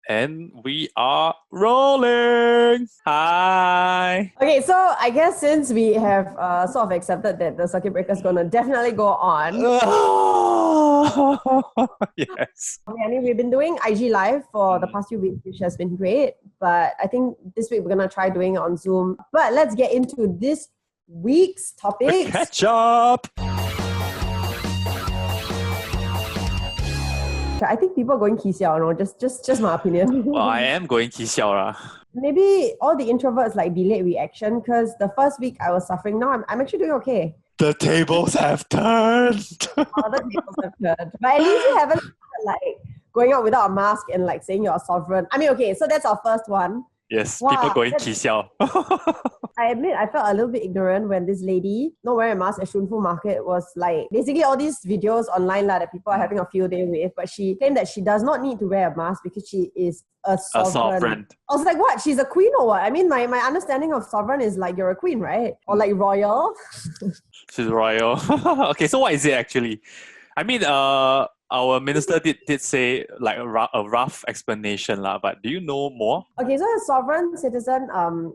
And we are rolling. Hi. Okay, so I guess since we have sort of accepted that the circuit breaker is going to definitely go on, Yes. we've been doing IG Live for the past few weeks, which has been great. But I think this week we're going to try doing it on Zoom. But let's get into this week's topics. Catch up. I think people are going ki-siao, no? Just my opinion. Well, I am going ki-siao lah. Maybe all the introverts like delayed reaction because the first week I was suffering. Now I'm actually doing okay. The tables have turned. The tables have turned. But at least you haven't like going out without a mask and like saying you're a sovereign. I mean, okay, so that's our first one. Yes, people going ki-siao. I admit I felt a little bit ignorant when this lady, not wearing a mask at Shunfu Market, was like basically all these videos online that people are having a field day with, but she claimed that she does not need to wear a mask because she is a sovereign. I was like, what? She's a queen or what? I mean, my understanding of sovereign is like you're a queen, right? Or like royal. She's royal. Okay, so what is it actually? I mean, our minister did say like a rough explanation lah, but do you know more? Okay, so a sovereign citizen,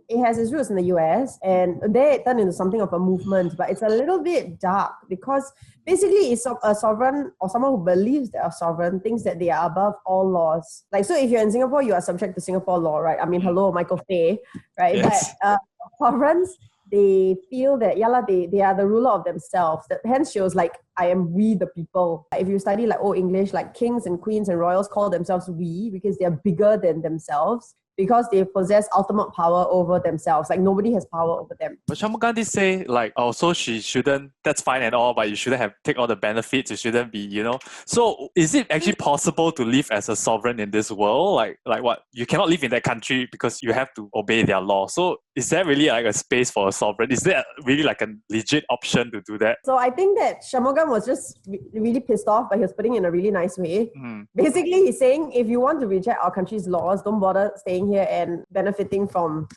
it has its roots in the US, and there it turned into something of a movement, but it's a little bit dark because basically it's a sovereign or someone who believes they are sovereign thinks that they are above all laws. Like, so if you're in Singapore, you are subject to Singapore law, right? I mean, hello, Michael Fay, right? Yes. But sovereigns, they feel that they are the ruler of themselves. That hence shows like I am we the people. If you study like old English, like kings and queens and royals call themselves we because they are bigger than themselves, because they possess ultimate power over themselves. Like nobody has power over them. But Shamugan did say like, oh, so she shouldn't, that's fine and all, but you shouldn't have take all the benefits. You shouldn't be, you know. So is it actually possible to live as a sovereign in this world? Like what? You cannot live in that country because you have to obey their law. So is there really like a space for a sovereign? Is there really like a legit option to do that? So I think that Shamugan was just really pissed off, but he was putting it in a really nice way. Basically, he's saying if you want to reject our country's laws, don't bother staying here and benefiting from,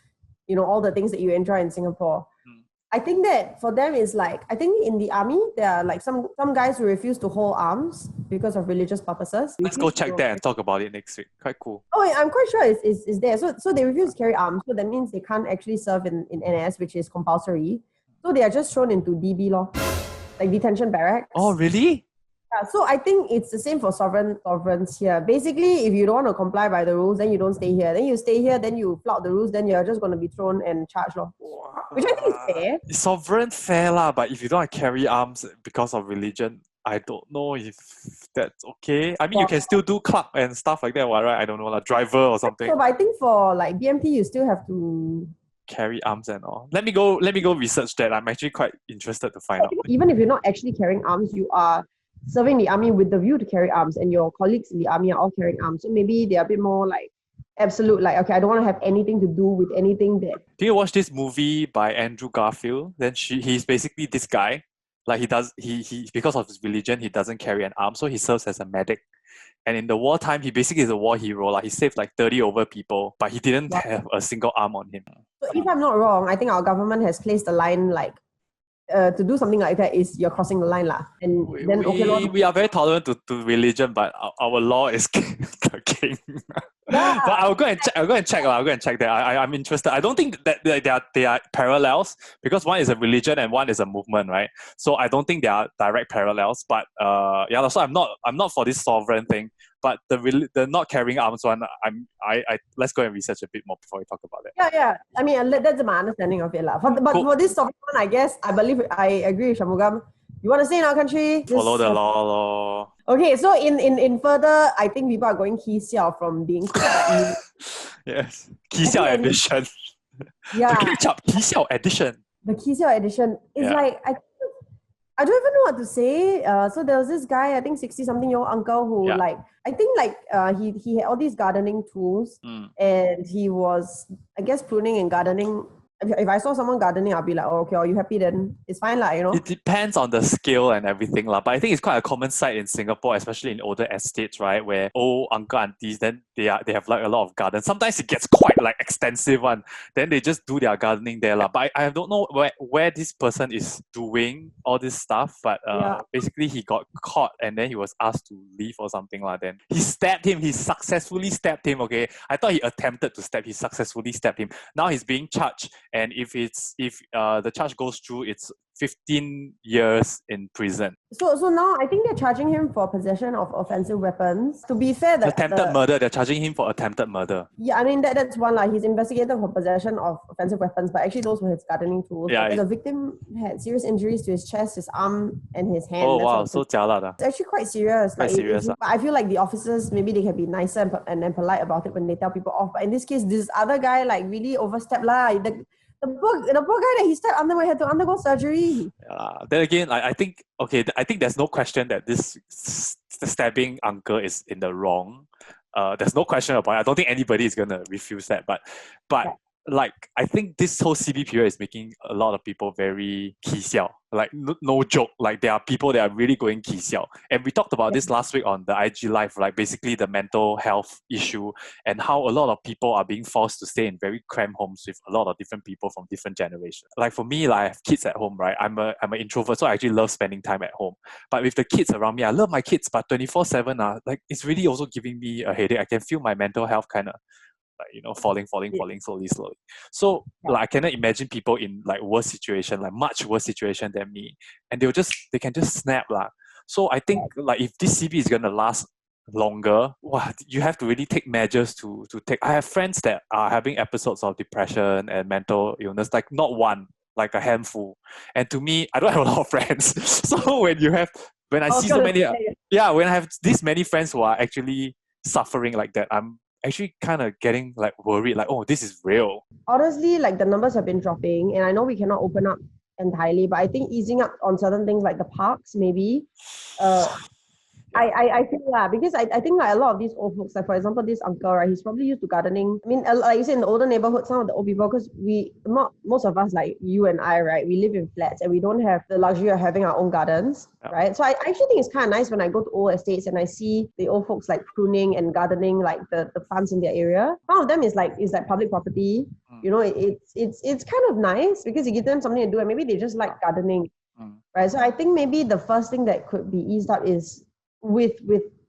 you know, all the things that you enjoy in Singapore. I think that for them is like, I think in the army, there are like some guys who refuse to hold arms because of religious purposes. Let's go check that and talk about it next week. Quite cool. Oh, I'm quite sure it's there. So they refuse to carry arms. So that means they can't actually serve in NS, which is compulsory. So they are just thrown into DB law, like detention barracks. Oh, really? Yeah, so I think it's the same for sovereigns here. Basically, if you don't want to comply by the rules, then you don't stay here. Then you stay here, then you flout the rules, then you're just going to be thrown and charged. Which I think is fair. Sovereign fair lah, but if you don't carry arms because of religion, I don't know if that's okay. I mean, you can still do club and stuff like that, right? I don't know, like driver or something. So, but I think for like BMT, you still have to carry arms and all. Let me go research that. I'm actually quite interested to find out. Even if you're not actually carrying arms, you are serving the army with the view to carry arms, and your colleagues in the army are all carrying arms. So maybe they're a bit more like absolute, like, okay, I don't want to have anything to do with anything that... Do you watch this movie by Andrew Garfield? Then he's basically this guy. Like he because of his religion, he doesn't carry an arm, so he serves as a medic. And in the wartime, he basically is a war hero. Like he saved like 30 over people, but he didn't have a single arm on him. So if I'm not wrong, I think our government has placed a line like to do something like that is you're crossing the line lah. And then we are very tolerant to religion, but our law is the king. Yeah. But I'll go and check that. I'm interested. I don't think that they are parallels because one is a religion and one is a movement, right? So I don't think they are direct parallels. But yeah, so I'm not for this sovereign thing. But the not carrying arms one, I let's go and research a bit more before we talk about it. Yeah. I mean, that's my understanding of it lah. But cool. For this sovereign one, I guess I agree with Shamugam. You want to stay in our country? Follow the law. Okay, so in further, I think people are going ki-siao from being yes, ki-siao edition. Yeah, ki-siao edition. The ki-siao edition is like I don't even know what to say. So there was this guy, I think 60-something-year-old uncle who like, I think like he had all these gardening tools and he was, I guess, pruning and gardening If I saw someone gardening, I'll be like, oh, okay, are you happy then? It's fine, lah, you know? It depends on the skill and everything, lah. But I think it's quite a common sight in Singapore, especially in older estates, right? Where old uncle aunties, then they have like a lot of gardens. Sometimes it gets quite like extensive one. Then they just do their gardening there, lah. But I don't know where this person is doing all this stuff. But basically he got caught and then he was asked to leave or something, lah. Then he stabbed him. He successfully stabbed him. Okay, I thought he attempted to stab. He successfully stabbed him. Now he's being charged, and if the charge goes through, it's 15 years in prison. So now I think they're charging him for possession of offensive weapons. To be fair, attempted murder. They're charging him for attempted murder. Yeah, I mean that's one, like, he's investigated for possession of offensive weapons, but actually those were his gardening tools. Yeah, the victim had serious injuries to his chest, his arm, and his hand. Oh wow, so jialat. It's actually quite serious. Quite serious. But I feel like the officers, maybe they can be nicer and polite about it when they tell people off. But in this case, this other guy like really overstepped lah. The poor guy that he stabbed had to undergo surgery. Then again, I think there's no question that this stabbing uncle is in the wrong. There's no question about it. I don't think anybody is gonna refuse that. But like, I think this whole CB period is making a lot of people very ki-siao. Like, no joke. Like, there are people that are really going ki-siao. And we talked about this last week on the IG Live, like basically the mental health issue and how a lot of people are being forced to stay in very cramped homes with a lot of different people from different generations. Like for me, like, I have kids at home, right? I'm an introvert, so I actually love spending time at home. But with the kids around me, I love my kids, but 24/7, like, it's really also giving me a headache. I can feel my mental health kind of, like, you know, falling slowly. So like, I cannot imagine people in like worse situation, like much worse situation than me, and they can just snap lah. So I think like if this CB is gonna last longer, you have to really take measures to take. I have friends that are having episodes of depression and mental illness, like not one, like a handful. And to me, I don't have a lot of friends. So when I see so many, when I have this many friends who are actually suffering like that, I'm actually kind of getting like worried, like, oh, this is real. Honestly, like, the numbers have been dropping, and I know we cannot open up entirely, but I think easing up on certain things like the parks, maybe. I think because I think like a lot of these old folks, like for example this uncle, right, he's probably used to gardening. I mean, like you said, in the older neighborhood, some of the old people, because most of us, like you and I, right, we live in flats and we don't have the luxury of having our own gardens, right? So I actually think it's kind of nice when I go to old estates and I see the old folks like pruning and gardening like the plants in their area. Some of them is like public property. You know, it's kind of nice because you give them something to do and maybe they just like gardening, right? So I think maybe the first thing that could be eased up is with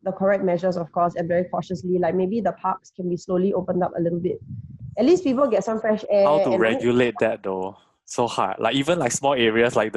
the correct measures, of course, and very cautiously, like maybe the parks can be slowly opened up a little bit. At least people get some fresh air. How to regulate that though? So hard. Like even like small areas, like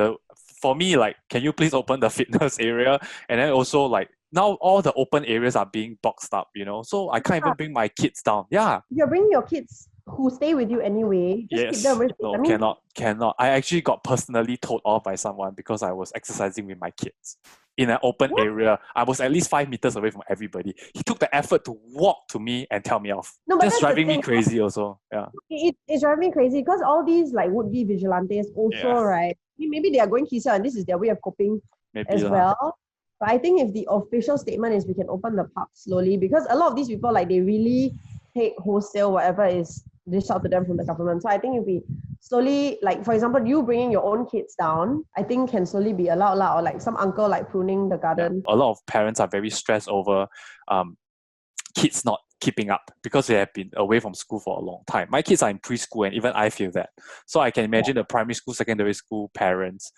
for me, like, can you please open the fitness area? And then also like now all the open areas are being boxed up, you know, so I can't even bring my kids down. Yeah. You're bringing your kids who stay with you anyway. Just keep them with you. Cannot. I actually got personally told off by someone because I was exercising with my kids in an open area. I was at least 5 meters away from everybody. He took the effort to walk to me and tell me off. No, that's driving me crazy also. Yeah. It's driving me crazy because all these like would-be vigilantes also, right? Maybe they are going ki-siao and this is their way of coping well. But I think if the official statement is we can open the park slowly, because a lot of these people, like, they really take wholesale whatever is dished out to them from the government. So I think if we slowly, like for example, you bringing your own kids down, I think can slowly be allowed, or like some uncle like pruning the garden. A lot of parents are very stressed over kids not keeping up because they have been away from school for a long time. My kids are in preschool and even I feel that. So I can imagine the primary school, secondary school parents,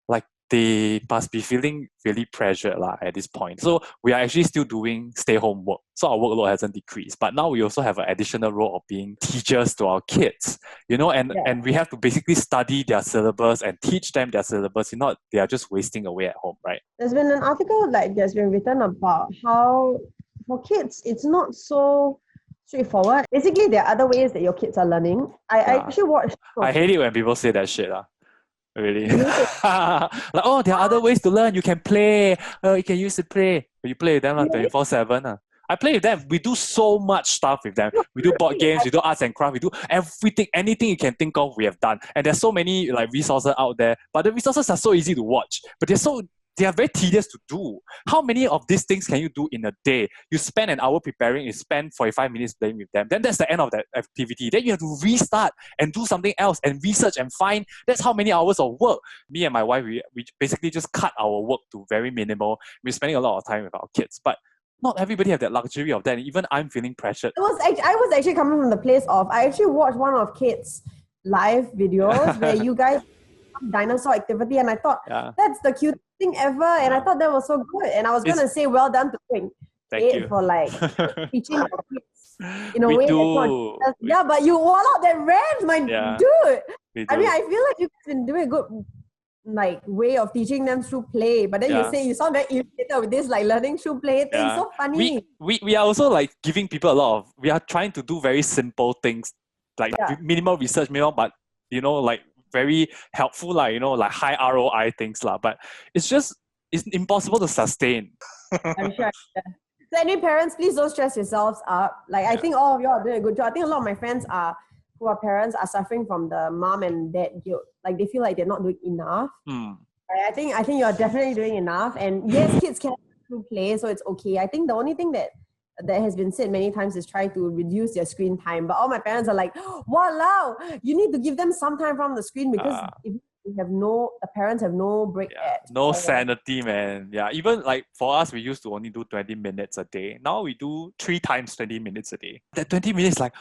like, they must be feeling really pressured at this point. So we are actually still doing stay-home work. So our workload hasn't decreased. But now we also have an additional role of being teachers to our kids, you know, and we have to basically study their syllabus and teach them their syllabus. If not, they are just wasting away at home, right? There's been an article that's been written about how for kids, it's not so straightforward. Basically, there are other ways that your kids are learning. I actually watched... I hate it when people say that shit. Really? Like, oh, there are other ways to learn. You can play. You can use to play. You play with them 24/7. I play with them. We do so much stuff with them. We do board games. We do arts and craft. We do everything, anything you can think of, we have done. And there's so many like resources out there. But the resources are so easy to watch. But they're they are very tedious to do. How many of these things can you do in a day? You spend an hour preparing, you spend 45 minutes playing with them. Then that's the end of that activity. Then you have to restart and do something else and research and find. That's how many hours of work. Me and my wife, we basically just cut our work to very minimal. We're spending a lot of time with our kids. But not everybody have that luxury of that. And even I'm feeling pressured. I was actually coming from the place of, I actually watched one of Kate's live videos where you guys dinosaur activity, and I thought that's the cutest thing ever, and I thought that was so good, and I was gonna say well done to Kate for like teaching your kids in a way. But you wall out that range, my dude. I mean, I feel like you've been doing a good like way of teaching them through play, but then you say you sound very irritated with this like learning through play thing. So funny. We are also like giving people a lot of, we are trying to do very simple things like minimal research, but you know, like very helpful, like, you know, like high ROI things lah. But it's impossible to sustain. I'm sure. So any parents, please don't stress yourselves up. Like I think all of you are doing a good job. I think a lot of my friends who are parents are suffering from the mom and dad guilt. Like they feel like they're not doing enough. Right? I think you're definitely doing enough. And yes, kids can do play, so it's okay. I think the only thing that has been said many times is try to reduce their screen time. But all my parents are like, wow, you need to give them some time from the screen, because if the parents have no break. No sanity, man. Yeah, even like for us, we used to only do 20 minutes a day. Now we do 3 times 20 minutes a day. That 20 minutes, like,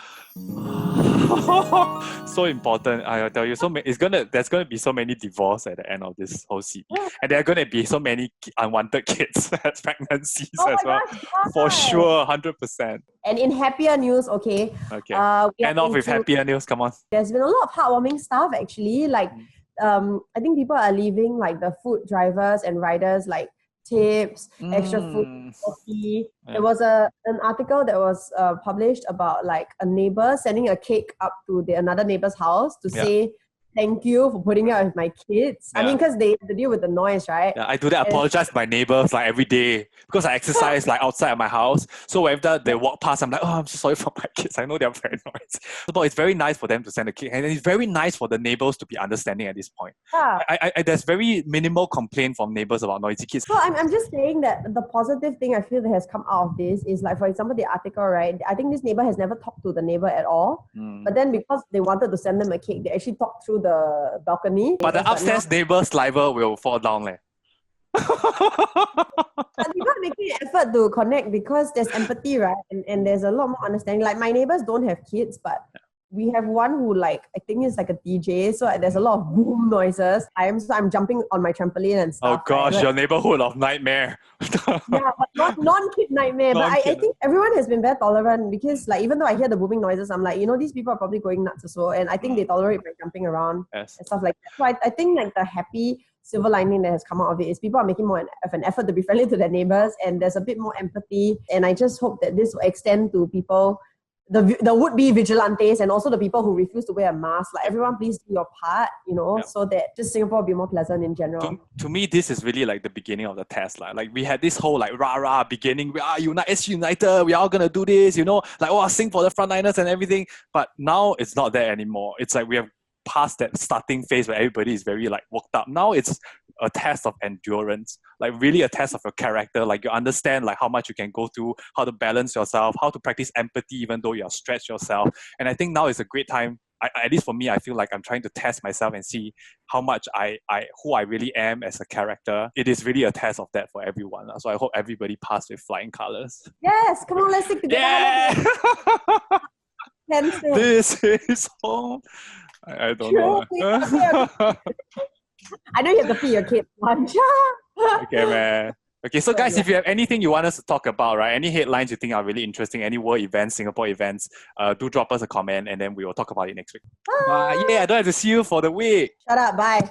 so important. I tell you, there's gonna be so many divorces at the end of this whole CP, and there are gonna be so many unwanted kids as pregnancies as well. For sure, 100%. And in happier news, end off with happier news. Come on. There's been a lot of heartwarming stuff actually. Like, I think people are leaving like the food drivers and riders like tips, extra food, coffee. There was an article that was published about like a neighbor sending a cake up to another neighbor's house to say thank you for putting up with my kids. I mean, because they have to deal with the noise, right? Yeah, I do that. I apologize to my neighbors like every day because I exercise like outside of my house. So whenever they walk past, I'm like, oh, I'm so sorry for my kids. I know they're very noisy. But it's very nice for them to send a cake, and it's very nice for the neighbors to be understanding at this point. There's very minimal complaint from neighbors about noisy kids. So I'm just saying that the positive thing I feel that has come out of this is like, for example, the article, right? I think this neighbor has never talked to the neighbor at all. But then because they wanted to send them a cake, they actually talked through the balcony. But the upstairs neighbor's saliva will fall down. But you're not making an effort to connect because there's empathy, right? And there's a lot more understanding. Like my neighbors don't have kids, but we have one who like, I think is like a DJ. So there's a lot of boom noises. I'm jumping on my trampoline and stuff. Oh gosh, right? Your neighborhood of nightmare. Yeah, but not non-kid nightmare. But I think everyone has been very tolerant because like, even though I hear the booming noises, I'm like, you know, these people are probably going nuts as well. And I think they tolerate by jumping around and stuff like that. So I think like the happy silver lining that has come out of it is people are making more of an effort to be friendly to their neighbors, and there's a bit more empathy. And I just hope that this will extend to people, the would-be vigilantes, and also the people who refuse to wear a mask. Like everyone, please do your part, you know, so that just Singapore will be more pleasant in general. To me, this is really like the beginning of the test. Like we had this whole like rah-rah beginning. We are united. We are gonna do this, you know, like sing for the frontliners and everything. But now it's not there anymore. It's like we have past that starting phase where everybody is very like worked up. Now it's a test of endurance, like really a test of your character. Like you understand like how much you can go through, how to balance yourself, how to practice empathy even though you're stretched yourself. And I think now is a great time. At least for me, I feel like I'm trying to test myself and see how much who I really am as a character. It is really a test of that for everyone. So I hope everybody passed with flying colors. Yes, come on, let's stick together. Yeah! This is home. I don't know. I know you have to feed your kids lunch. Okay, man. Okay, so guys, if you have anything you want us to talk about, right? Any headlines you think are really interesting, any world events, Singapore events, do drop us a comment and then we will talk about it next week. Bye. Yeah, I don't have to see you for the week. Shut up. Bye.